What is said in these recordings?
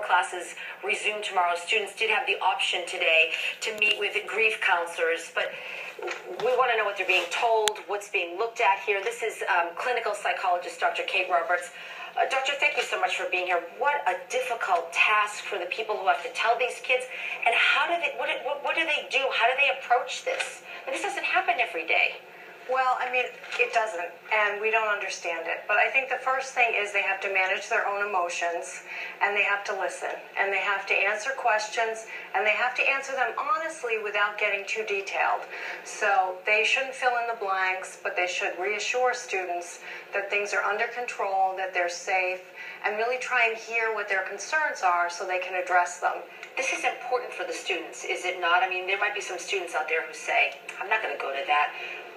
classes resume tomorrow, students did have the option today to meet with grief counselors, but we want to know what they're being told, what's being looked at here. This is clinical psychologist Dr. Kate Roberts. Doctor, thank you so much for being here. What a difficult task for the people who have to tell these kids, and how do they? What do they do? How do they approach this? And this doesn't happen every day. Well, I mean, it doesn't, and we don't understand it. But I think the first thing is they have to manage their own emotions, and they have to listen, and they have to answer questions, and they have to answer them honestly without getting too detailed. So they shouldn't fill in the blanks, but they should reassure students that things are under control, that they're safe, and really try and hear what their concerns are so they can address them. This is important for the students, is it not? I mean, there might be some students out there who say, I'm not going to go to that.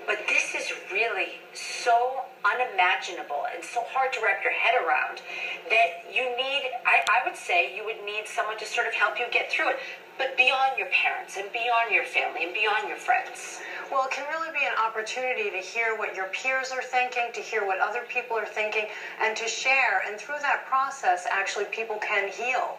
But this is really so unimaginable and so hard to wrap your head around that you need, I would say you would need someone to sort of help you get through it, but beyond your parents and beyond your family and beyond your friends. Well, it can really be an opportunity to hear what your peers are thinking, to hear what other people are thinking, and to share. And through that process, actually, people can heal,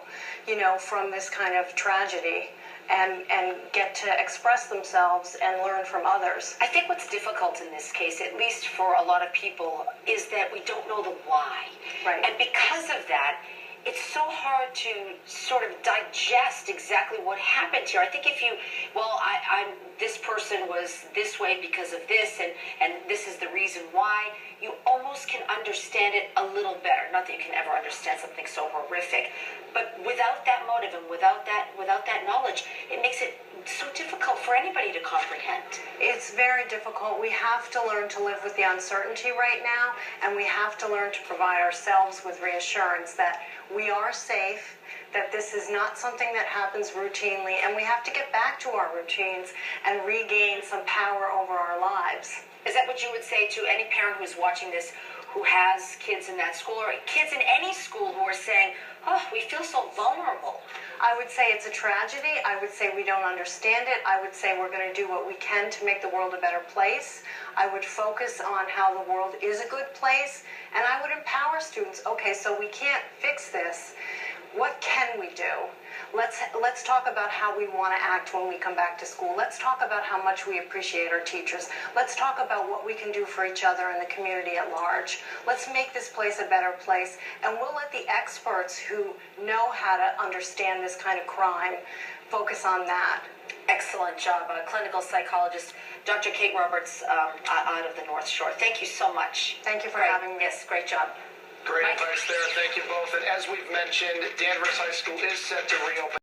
from this kind of tragedy. And get to express themselves and learn from others. I think what's difficult in this case, at least for a lot of people, is that we don't know the why. Right. And because of that, it's so hard to sort of digest exactly what happened here. I think if you, this person was this way because of this, and this is the reason why, you almost can understand it a little better. Not that you can ever understand something so horrific, but without that motive and without that knowledge, it makes it so difficult for anybody to comprehend. It's very difficult. We have to learn to live with the uncertainty right now, and we have to learn to provide ourselves with reassurance that we are safe, that this is not something that happens routinely, and we have to get back to our routines and regain some power over our lives. Is that what you would say to any parent who's watching this, who has kids in that school, or kids in any school who are saying, oh, we feel so vulnerable? I would say it's a tragedy. I would say we don't understand it. I would say we're going to do what we can to make the world a better place. I would focus on how the world is a good place, and I would empower students. Okay, so we can't fix this. What can we do? Let's talk about how we want to act when we come back to school. Let's talk about how much we appreciate our teachers. Let's talk about what we can do for each other and the community at large. Let's make this place a better place, and we'll let the experts who know how to understand this kind of crime focus on that. Excellent job, clinical psychologist Dr. Kate Roberts out of the North Shore. Thank you so much. Thank you for having me. Yes, great job. Great advice there. Thank you both. And as we've mentioned, Danvers High School is set to reopen.